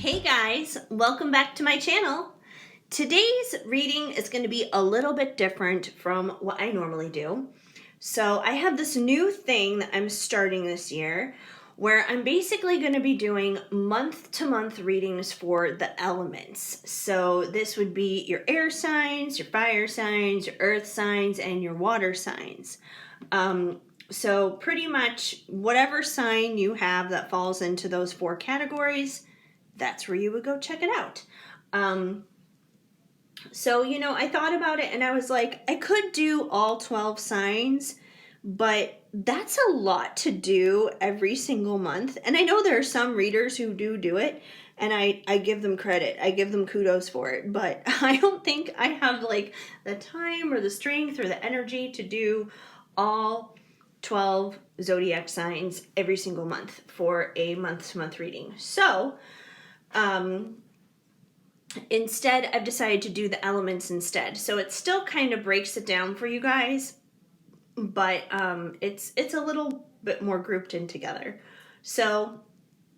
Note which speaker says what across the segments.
Speaker 1: Hey guys, welcome back to my channel. Today's reading is going to be a little bit different from what I normally do. So I have this new thing that I'm starting this year where I'm basically going to be doing month-to-month readings for the elements. So this would be your air signs, your fire signs, your earth signs, and your water signs. So pretty much whatever sign you have that falls into those four categories, that's where you would go check it out. So, I thought about it and I was like, I could do all 12 signs, but that's a lot to do every single month. And I know there are some readers who do it, and I give them credit. I give them kudos for it, but I don't think I have like the time or the strength or the energy to do all 12 zodiac signs every single month for a month-to-month reading. So, instead, I've decided to do the elements instead. So it still kind of breaks it down for you guys, but it's a little bit more grouped in together. So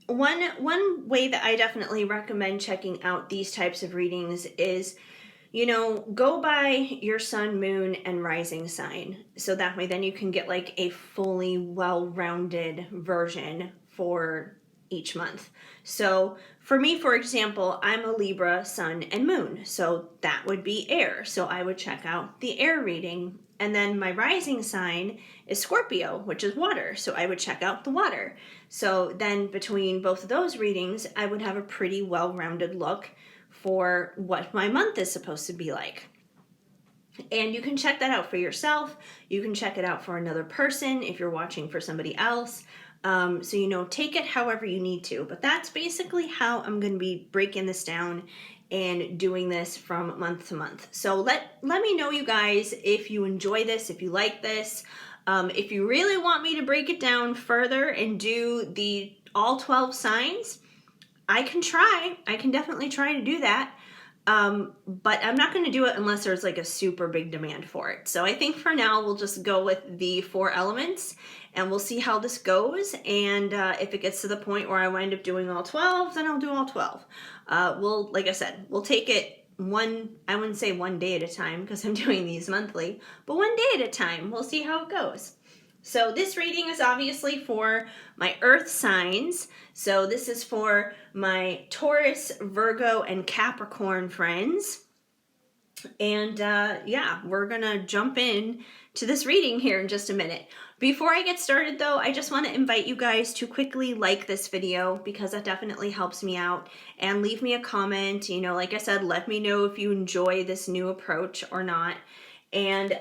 Speaker 1: one way that I definitely recommend checking out these types of readings is, go by your sun, moon, and rising sign. So that way then you can get like a fully well-rounded version for each month. So for me, for example, I'm a Libra sun and moon. So that would be air. So I would check out the air reading. And then my rising sign is Scorpio, which is water. So I would check out the water. So then between both of those readings, I would have a pretty well-rounded look for what my month is supposed to be like. And you can check that out for yourself. You can check it out for another person if you're watching for somebody else. So, take it however you need to. But that's basically how I'm going to be breaking this down and doing this from month to month. So let me know, you guys, if you enjoy this, if you like this. If you really want me to break it down further and do the all 12 signs, I can try. I can definitely try to do that. But I'm not going to do it unless there's like a super big demand for it. So I think for now we'll just go with the 4 elements and we'll see how this goes. And if it gets to the point where I wind up doing all 12, then I'll do all 12. Like I said, we'll take it I wouldn't say one day at a time because I'm doing these monthly, but one day at a time. We'll see how it goes. So this reading is obviously for my earth signs. So this is for my Taurus, Virgo, and Capricorn friends. And yeah, we're going to jump in to this reading here in just a minute. Before I get started though, I just want to invite you guys to quickly like this video because that definitely helps me out, and leave me a comment. Like I said, let me know if you enjoy this new approach or not. And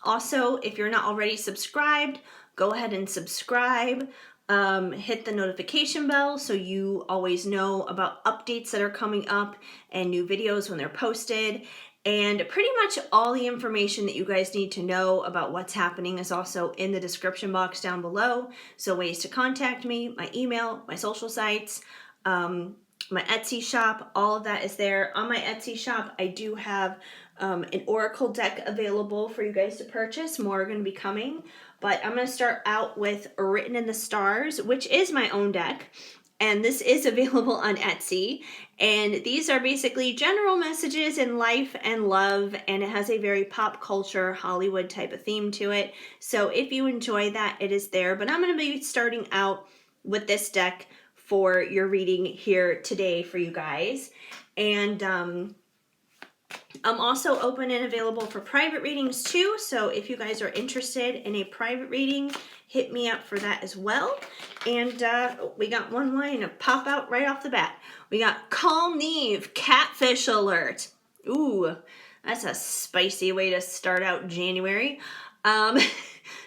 Speaker 1: also, if you're not already subscribed, go ahead and subscribe. Hit the notification bell so you always know about updates that are coming up and new videos when they're posted. And pretty much all the information that you guys need to know about what's happening is also in the description box down below. So ways to contact me, my email, my social sites, my Etsy shop, all of that is there. On my Etsy shop, I do have an oracle deck available for you guys to purchase. More are going to be coming, but I'm going to start out with Written in the Stars, which is my own deck, and this is available on Etsy. And these are basically general messages in life and love, and it has a very pop culture Hollywood type of theme to it. So if you enjoy that, it is there. But I'm going to be starting out with this deck for your reading here today for you guys. And I'm also open and available for private readings too. So if you guys are interested in a private reading, hit me up for that as well. And we got one line to pop out right off the bat. We got Call Neve, Catfish Alert. Ooh, that's a spicy way to start out January.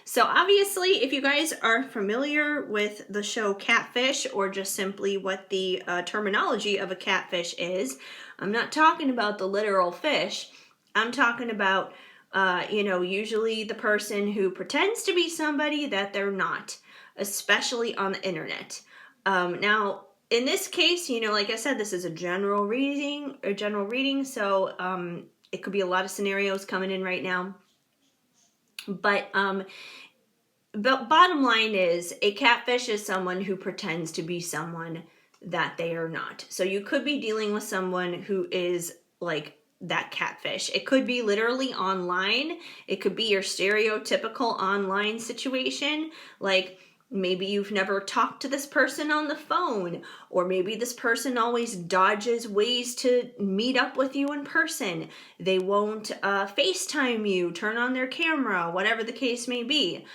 Speaker 1: So obviously, if you guys are familiar with the show Catfish, or just simply what the terminology of a catfish is, I'm not talking about the literal fish. I'm talking about, usually the person who pretends to be somebody that they're not, especially on the internet. Now, in this case, like I said, this is a general reading, so it could be a lot of scenarios coming in right now. But but bottom line is, a catfish is someone who pretends to be someone that they are not. So you could be dealing with someone who is like that catfish. It could be literally online. It could be your stereotypical online situation. Like, maybe you've never talked to this person on the phone, or maybe this person always dodges ways to meet up with you in person. They won't FaceTime you, turn on their camera, whatever the case may be.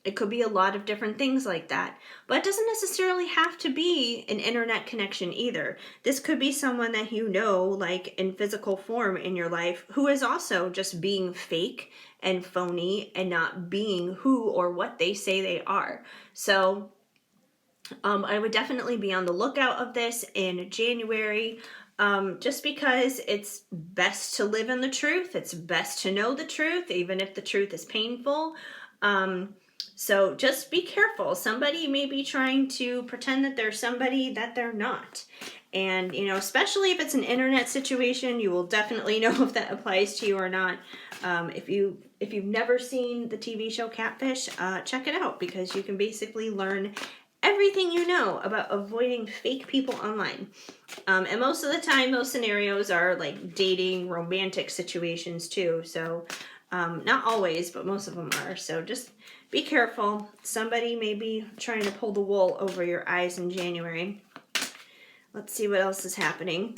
Speaker 1: It could be a lot of different things like that. But it doesn't necessarily have to be an internet connection either. This could be someone that you know, like in physical form in your life, who is also just being fake and phony and not being who or what they say they are. So I would definitely be on the lookout of this in January. Just because it's best to live in the truth. It's best to know the truth, even if the truth is painful. So just be careful. Somebody may be trying to pretend that they're somebody that they're not. And, you know, especially if it's an internet situation, you will definitely know if that applies to you or not. If you've never seen the TV show Catfish, check it out, because you can basically learn everything you know about avoiding fake people online. And most of the time, those scenarios are like dating, romantic situations too. So not always, but most of them are. So just be careful. Somebody may be trying to pull the wool over your eyes in January. Let's see what else is happening.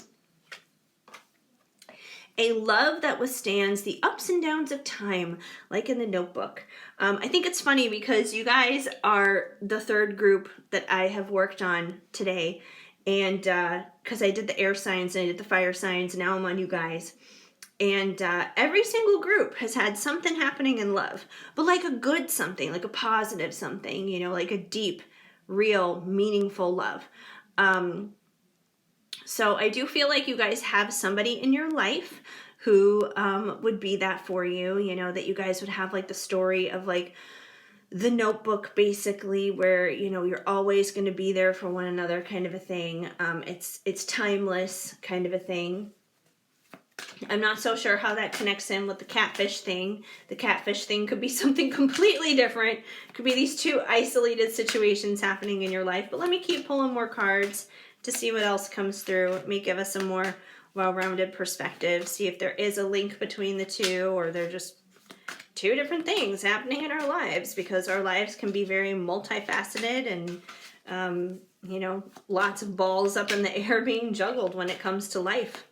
Speaker 1: A love that withstands the ups and downs of time, like in the Notebook. I think it's funny because you guys are the third group that I have worked on today. And because I did the air signs and I did the fire signs, now I'm on you guys. And every single group has had something happening in love, but like a good something, like a positive something, you know, like a deep, real, meaningful love. So I do feel like you guys have somebody in your life who would be that for you, you know, that you guys would have like the story of like the Notebook, basically, where, you know, you're always going to be there for one another, kind of a thing. It's timeless, kind of a thing. I'm not so sure how that connects in with the catfish thing. The catfish thing could be something completely different. It could be these two isolated situations happening in your life. But let me keep pulling more cards to see what else comes through. It may give us a more well-rounded perspective. See if there is a link between the two, or they're just two different things happening in our lives, because our lives can be very multifaceted and, you know, lots of balls up in the air being juggled when it comes to life.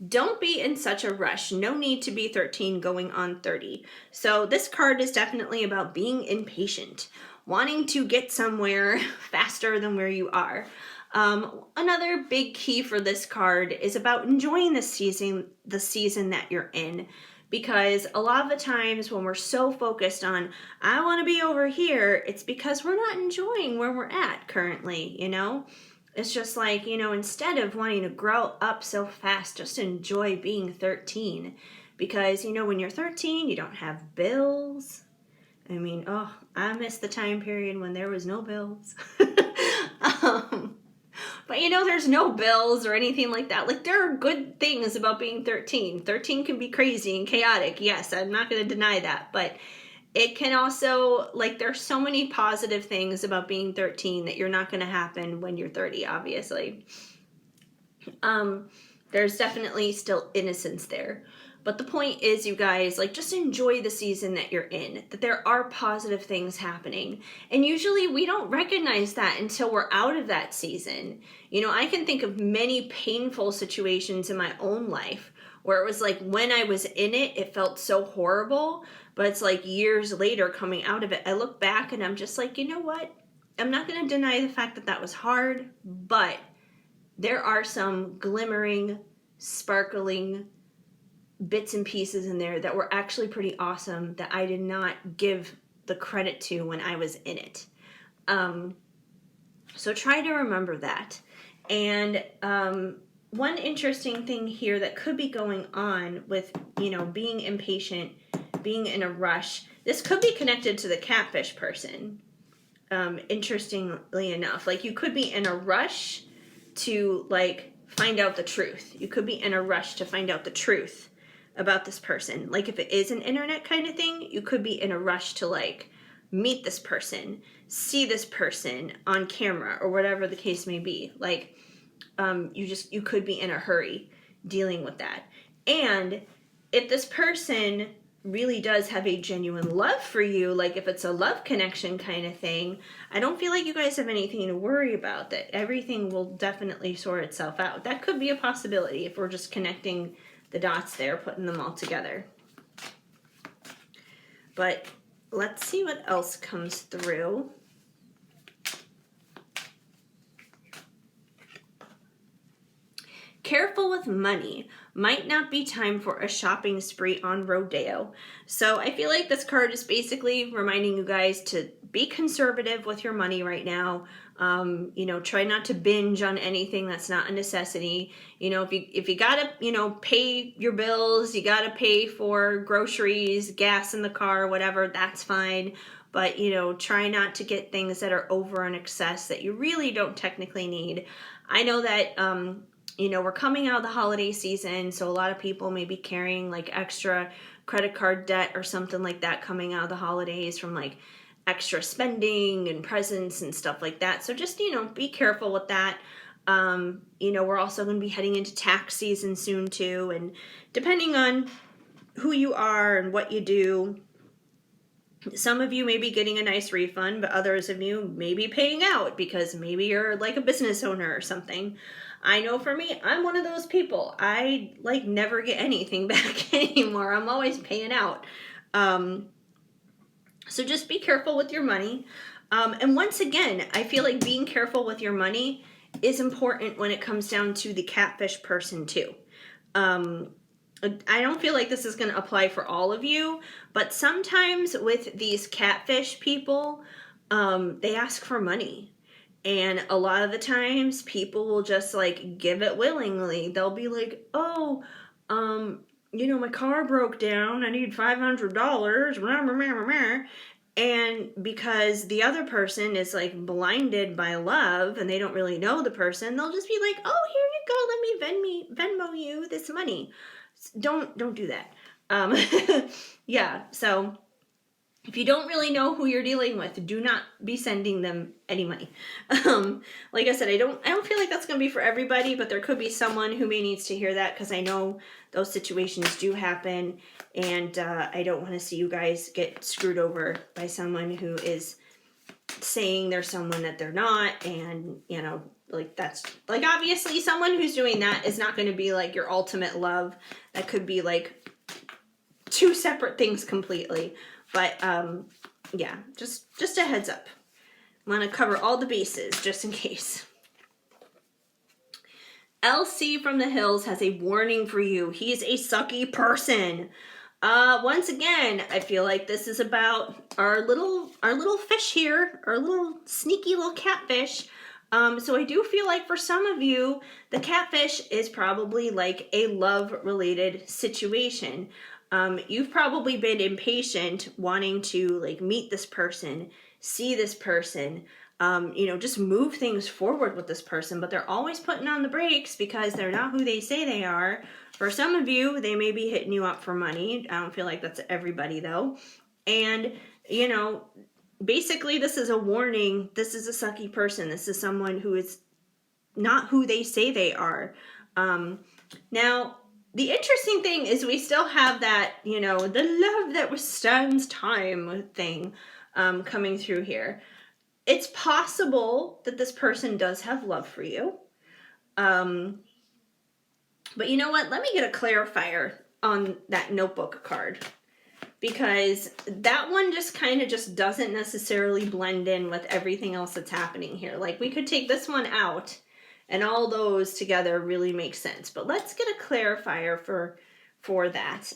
Speaker 1: Don't be in such a rush. No need to be 13 going on 30. So this card is definitely about being impatient, wanting to get somewhere faster than where you are. Another big key for this card is about enjoying the season that you're in. Because a lot of the times when we're so focused on, I want to be over here, it's because we're not enjoying where we're at currently, you know? It's just like, you know, instead of wanting to grow up so fast, just enjoy being 13. Because, you know, when you're 13, you don't have bills. I mean, oh, I miss the time period when there was no bills. But, you know, there's no bills or anything like that. Like, there are good things about being 13. 13 can be crazy and chaotic. Yes, I'm not going to deny that. But it can also, like, there's so many positive things about being 13 that you're not going to happen when you're 30, obviously. There's definitely still innocence there. But the point is, you guys, like, just enjoy the season that you're in, that there are positive things happening. And usually we don't recognize that until we're out of that season. You know, I can think of many painful situations in my own life where it was like when I was in it, it felt so horrible. But it's like years later coming out of it, I look back and I'm just like, you know what? I'm not going to deny the fact that that was hard, but there are some glimmering, sparkling bits and pieces in there that were actually pretty awesome that I did not give the credit to when I was in it. So try to remember that. And one interesting thing here that could be going on with, you know, being impatient, being in a rush, this could be connected to the catfish person. Interestingly enough, like, you could be in a rush to, like, find out the truth. You could be in a rush to find out the truth about this person. Like if it is an internet kind of thing, you could be in a rush to like meet this person, see this person on camera or whatever the case may be. Like you could be in a hurry dealing with that. And if this person really does have a genuine love for you, like if it's a love connection kind of thing, I don't feel like you guys have anything to worry about, that everything will definitely sort itself out. That could be a possibility if we're just connecting the dots there, putting them all together. But let's see what else comes through. Careful with money. Might not be time for a shopping spree on Rodeo. So I feel like this card is basically reminding you guys to be conservative with your money right now. Try not to binge on anything that's not a necessity. If you gotta, pay your bills, you gotta pay for groceries, gas in the car, whatever, that's fine. But, try not to get things that are over in excess that you really don't technically need. I know that, we're coming out of the holiday season, so a lot of people may be carrying like extra credit card debt or something like that coming out of the holidays from like extra spending and presents and stuff like that. So just, be careful with that. We're also going to be heading into tax season soon too. And depending on who you are and what you do, some of you may be getting a nice refund, but others of you may be paying out because maybe you're like a business owner or something. I know for me, I'm one of those people. I like never get anything back anymore. I'm always paying out. So just be careful with your money. And once again, I feel like being careful with your money is important when it comes down to the catfish person too. I don't feel like this is going to apply for all of you, but sometimes with these catfish people, they ask for money. And a lot of the times people will just like give it willingly. They'll be like, oh, my car broke down. I need $500. And because the other person is like blinded by love and they don't really know the person, they'll just be like, oh, here you go. Let me Venmo you this money. Don't do that. Yeah. So if you don't really know who you're dealing with, do not be sending them any money. Like I said, I don't feel like that's going to be for everybody, but there could be someone who may needs to hear that, because I know those situations do happen, and I don't want to see you guys get screwed over by someone who is saying they're someone that they're not, and like that's like obviously someone who's doing that is not going to be like your ultimate love. That could be like two separate things completely. But, yeah, just a heads up. I'm going to cover all the bases, just in case. LC from the Hills has a warning for you. He's a sucky person. Once again, I feel like this is about our little fish here, our little sneaky little catfish. So I do feel like for some of you, the catfish is probably like a love-related situation. You've probably been impatient wanting to like meet this person, see this person, just move things forward with this person, but they're always putting on the brakes because they're not who they say they are. For some of you, they may be hitting you up for money. I don't feel like that's everybody though. And, basically this is a warning. This is a sucky person. This is someone who is not who they say they are. Now, the interesting thing is we still have that, the love that withstands time thing coming through here. It's possible that this person does have love for you. But you know what? Let me get a clarifier on that notebook card, because that one just kind of just doesn't necessarily blend in with everything else that's happening here. Like we could take this one out and all those together really make sense. But let's get a clarifier for that.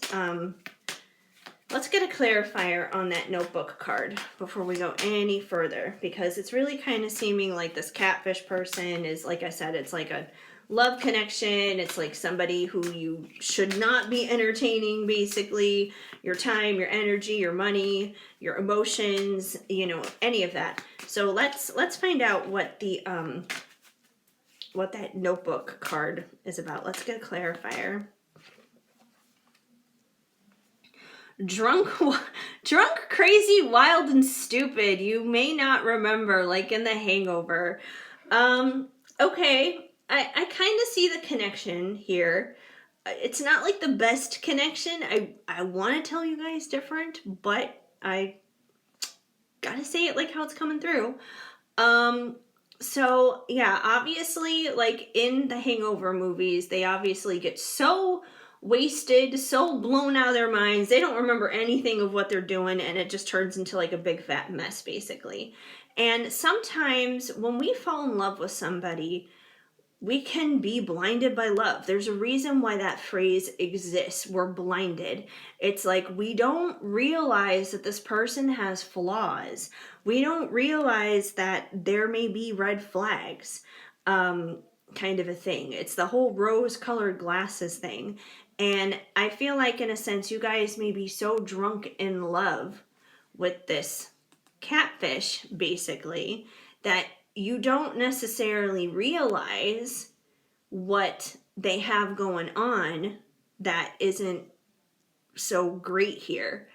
Speaker 1: Let's get a clarifier on that notebook card before we go any further, because it's really kind of seeming like this catfish person is, like I said, it's like a love connection. It's like somebody who you should not be entertaining, basically. Your time, your energy, your money, your emotions, any of that. So let's find out what the what that notebook card is about. Let's get a clarifier. drunk, drunk, crazy, wild, and stupid. You may not remember, like in The Hangover. Okay, I kind of see the connection here. It's not like the best connection. I want to tell you guys different, but I gotta say it like how it's coming through. So yeah, obviously, like in the Hangover movies, they obviously get so wasted, so blown out of their minds, they don't remember anything of what they're doing, and it just turns into like a big fat mess, basically. And sometimes when we fall in love with somebody, we can be blinded by love. There's a reason why that phrase exists. We're blinded. It's like we don't realize that this person has flaws. We don't realize that there may be red flags, kind of a thing. It's the whole rose colored glasses thing. And I feel like, in a sense, you guys may be so drunk in love with this catfish, basically, that you don't necessarily realize what they have going on that isn't so great here.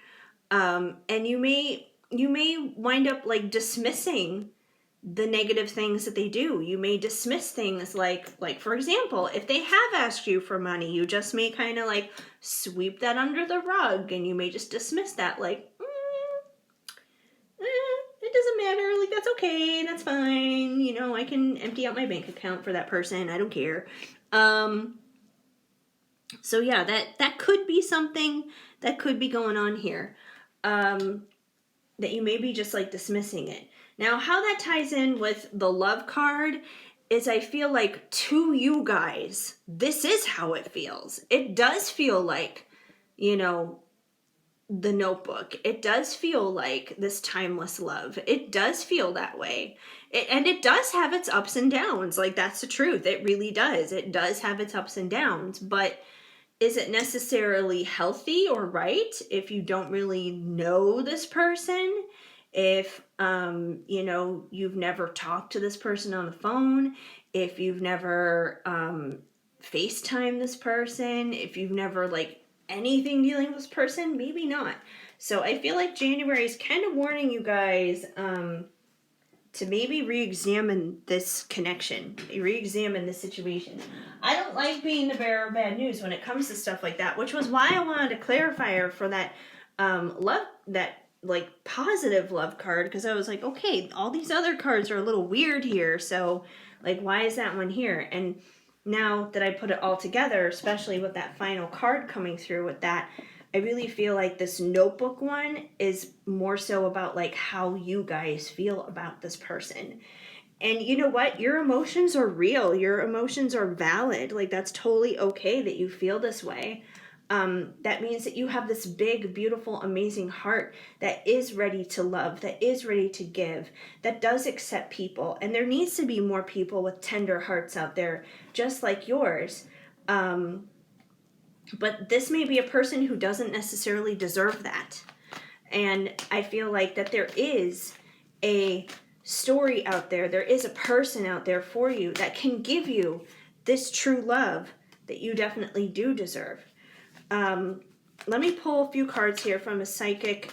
Speaker 1: And you may wind up like dismissing the negative things that they do. You may dismiss things like for example, if they have asked you for money, you just may kind of like sweep that under the rug, and you may just dismiss that like, it doesn't matter, like that's okay, that's fine, you know, I can empty out my bank account for that person, I don't care. So yeah, that could be something that could be going on here, that you may be just like dismissing it. Now, how that ties in with the love card is, I feel like to you guys, this is how it feels. It does feel like, you know, The Notebook. It does feel like this timeless love. It does feel that way. And it does have its ups and downs. Like, that's the truth. It really does. It does have its ups and downs. But is it necessarily healthy or right if you don't really know this person? If, you know, you've never talked to this person on the phone, if you've never FaceTime this person, if you've never like anything dealing with this person, maybe not. So I feel like January is kind of warning you guys to maybe re-examine this connection, re-examine this situation. I don't like being the bearer of bad news when it comes to stuff like that, which was why I wanted a clarifier for that love, that like positive love card, because I was like, okay, all these other cards are a little weird here, so like why is that one here? And now that I put it all together, especially with that final card coming through with that, I really feel like this Notebook one is more so about like how you guys feel about this person. And you know what? Your emotions are real. Your emotions are valid. Like, that's totally okay that you feel this way. That means that you have this big, beautiful, amazing heart that is ready to love, that is ready to give, that does accept people. And there needs to be more people with tender hearts out there, just like yours. But this may be a person who doesn't necessarily deserve that. And I feel like that there is a story out there, there is a person out there for you that can give you this true love that you definitely do deserve. Let me pull a few cards here from a psychic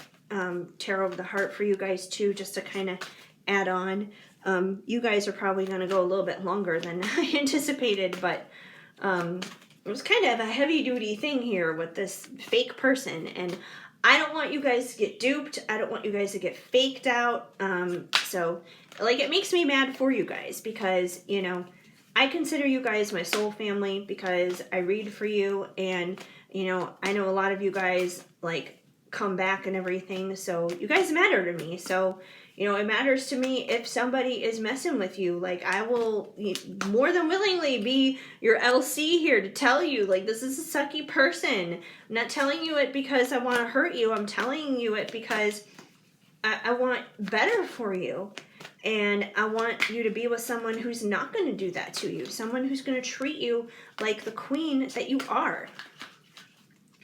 Speaker 1: tarot of the heart for you guys too, just to kind of add on. You guys are probably going to go a little bit longer than I anticipated, but it was kind of a heavy duty thing here with this fake person, and I don't want you guys to get duped. I don't want you guys to get faked out. So like, it makes me mad for you guys because, you know, I consider you guys my soul family because I read for you, and you know, I know a lot of you guys like come back and everything, so you guys matter to me. So, you know, it matters to me if somebody is messing with you. Like, I will more than willingly be your LC here to tell you, like, this is a sucky person. I'm not telling you it because I want to hurt you. I'm telling you it because I want better for you. And I want you to be with someone who's not going to do that to you. Someone who's going to treat you like the queen that you are.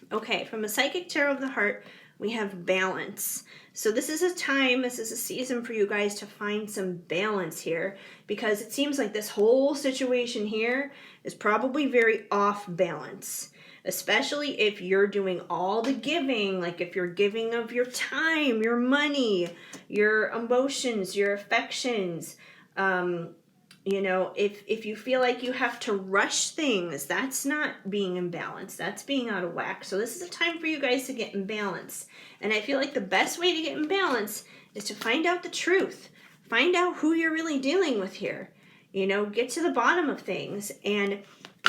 Speaker 1: Okay, from a psychic tarot of the heart, we have balance. So this is a time, this is a season for you guys to find some balance here, because it seems like this whole situation here is probably very off balance. especially if you're doing all the giving, like if you're giving of your time, your money, your emotions, your affections. You know, if you feel like you have to rush things, that's not being in balance. That's being out of whack. So this is a time for you guys to get in balance. And I feel like the best way to get in balance is to find out the truth. Find out who you're really dealing with here. You know, get to the bottom of things. And,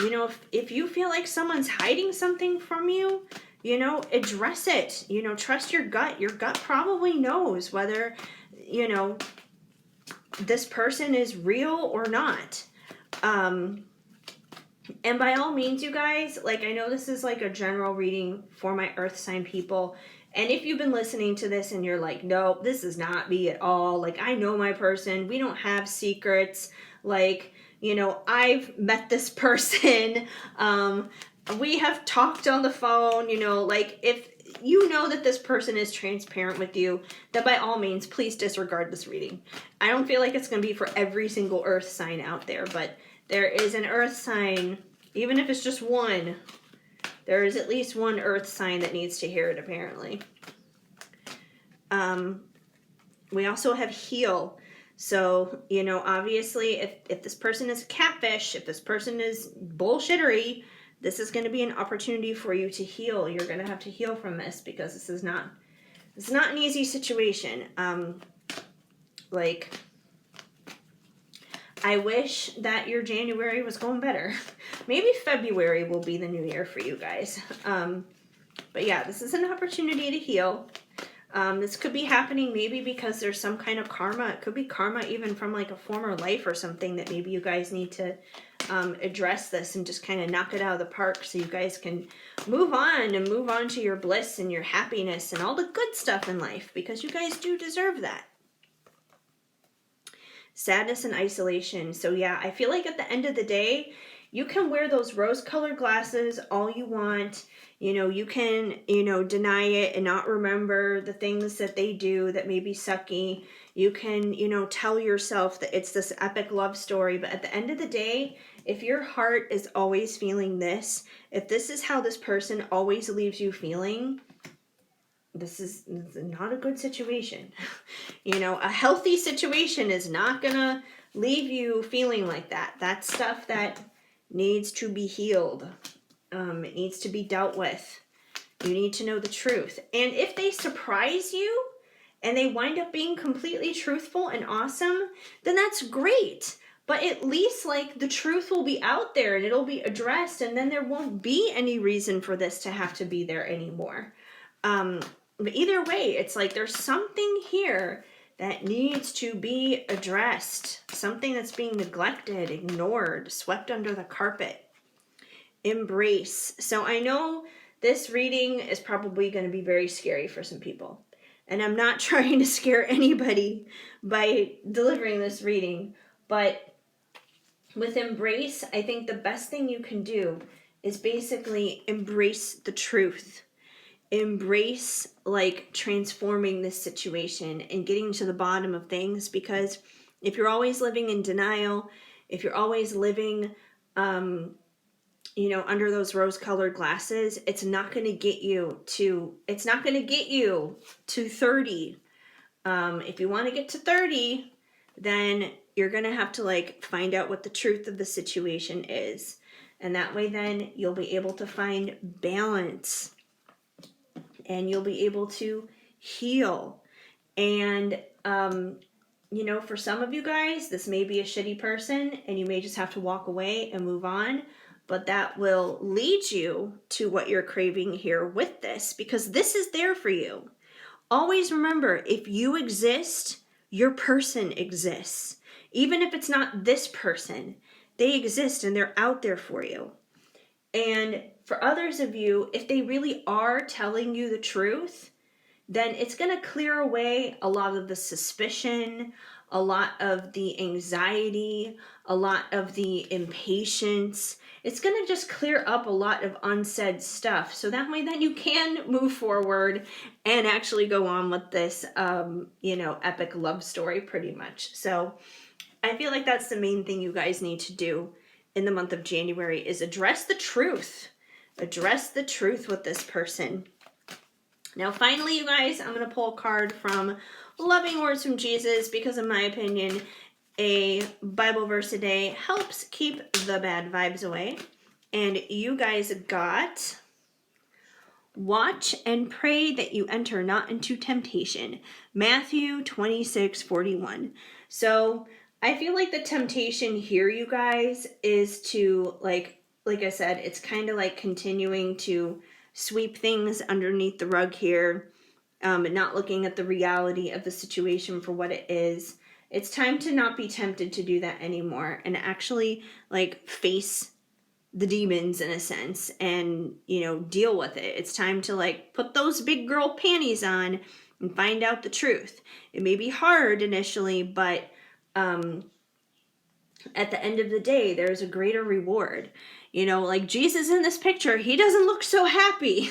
Speaker 1: you know, if you feel like someone's hiding something from you, you know, address it. You know, trust your gut. Your gut probably knows whether, you know, this person is real or not. And by all means, you guys, like, I know this is like a general reading for my earth sign people. And if you've been listening to this and you're like, no, this is not me at all. Like, I know my person. We don't have secrets. Like, you know, I've met this person. We have talked on the phone, you know, like if you know that this person is transparent with you, then by all means, please disregard this reading. I don't feel like it's going to be for every single earth sign out there, but there is an earth sign, even if it's just one, there is at least one earth sign that needs to hear it, apparently. We also have heal. So, you know, obviously, if this person is a catfish, if this person is bullshittery, this is going to be an opportunity for you to heal. You're going to have to heal from this because this is not an easy situation. Like, I wish that your January was going better. Maybe February will be the new year for you guys. But yeah, this is an opportunity to heal. This could be happening maybe because there's some kind of karma. It could be karma even from like a former life or something that maybe you guys need to address this and just kind of knock it out of the park so you guys can move on to your bliss and your happiness and all the good stuff in life, because you guys do deserve that. Sadness and isolation. So yeah, I feel like at the end of the day, you can wear those rose-colored glasses all you want. You know, you can, you know, deny it and not remember the things that they do that may be sucky. You can, you know, tell yourself that it's this epic love story. But at the end of the day, if your heart is always feeling this, if this is how this person always leaves you feeling, this is not a good situation. You know, a healthy situation is not gonna leave you feeling like that. That's stuff that needs to be healed. It needs to be dealt with. You need to know the truth. And if they surprise you and they wind up being completely truthful and awesome, then that's great. But at least like the truth will be out there and it'll be addressed, and then there won't be any reason for this to have to be there anymore. But either way, it's like there's something here that needs to be addressed. Something that's being neglected, ignored, swept under the carpet. Embrace. So I know this reading is probably going to be very scary for some people. And I'm not trying to scare anybody by delivering this reading. But with embrace, I think the best thing you can do is basically embrace the truth. Embrace like transforming this situation and getting to the bottom of things, because if you're always living in denial, if you're always living you know, under those rose-colored glasses, it's not going to get you to 30. If you want to get to 30, then you're going to have to like find out what the truth of the situation is. And that way then you'll be able to find balance. And you'll be able to heal. And, you know, for some of you guys, this may be a shitty person and you may just have to walk away and move on. But that will lead you to what you're craving here with this, because this is there for you. Always remember, if you exist, your person exists. Even if it's not this person, they exist and they're out there for you. And for others of you, if they really are telling you the truth, then it's going to clear away a lot of the suspicion, a lot of the anxiety, a lot of the impatience. It's going to just clear up a lot of unsaid stuff. So that way then you can move forward and actually go on with this, you know, epic love story pretty much. So I feel like that's the main thing you guys need to do in the month of January, is address the truth. Address the truth with this person. Now, finally, you guys, I'm going to pull a card from Loving Words from Jesus because, in my opinion, a Bible verse a day helps keep the bad vibes away. And you guys got, watch and pray that you enter not into temptation. Matthew 26:41. So I feel like the temptation here, you guys, is to, like I said, it's kind of like continuing to sweep things underneath the rug here, and not looking at the reality of the situation for what it is. It's time to not be tempted to do that anymore and actually like face the demons in a sense and, you know, deal with it. It's time to like put those big girl panties on and find out the truth. It may be hard initially, but at the end of the day, there's a greater reward. You know, like Jesus in this picture, he doesn't look so happy,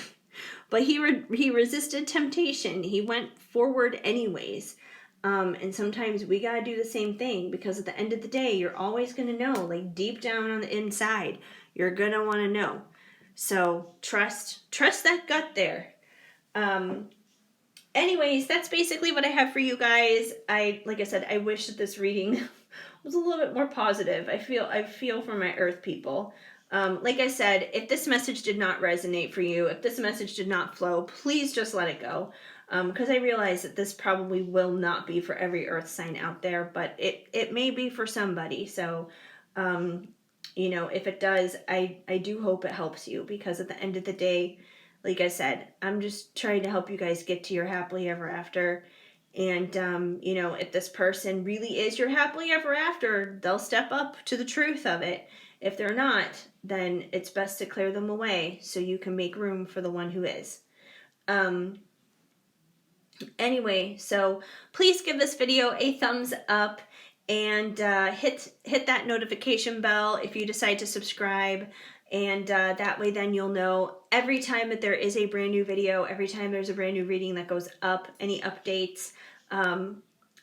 Speaker 1: but he resisted temptation. He went forward anyways. And sometimes we gotta do the same thing, because at the end of the day, you're always gonna know, like deep down on the inside, you're gonna want to know. So trust that gut there. Anyways, that's basically what I have for you guys. Like I said, I wish that this reading was a little bit more positive. I feel for my earth people. Like I said, if this message did not resonate for you, if this message did not flow, please just let it go. Because I realize that this probably will not be for every earth sign out there, but it may be for somebody. So, you know, if it does, I do hope it helps you, because at the end of the day, like I said, I'm just trying to help you guys get to your happily ever after. And, you know, if this person really is your happily ever after, they'll step up to the truth of it. If they're not, then it's best to clear them away so you can make room for the one who is. Anyway, so please give this video a thumbs up and hit that notification bell if you decide to subscribe. And that way then you'll know every time that there is a brand new video, every time there's a brand new reading that goes up, any updates.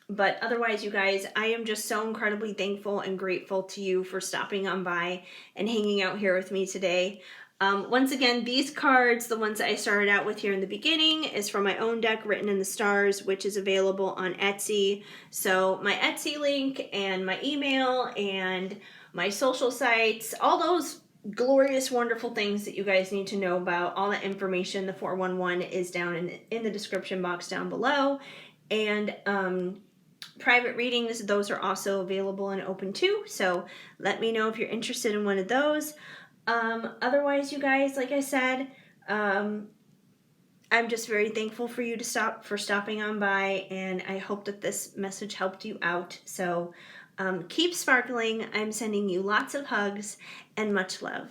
Speaker 1: But otherwise, you guys, I am just so incredibly thankful and grateful to you for stopping on by and hanging out here with me today. Once again, these cards, the ones that I started out with here in the beginning, is from my own deck, Written in the Stars, which is available on Etsy. So my Etsy link and my email and my social sites, all those glorious, wonderful things that you guys need to know about, all that information, the 411, is down in the description box down below. And private readings, those are also available and open too. So let me know if you're interested in one of those. Otherwise, you guys, like I said, I'm just very thankful for you for stopping on by, and I hope that this message helped you out. So keep sparkling. I'm sending you lots of hugs and much love.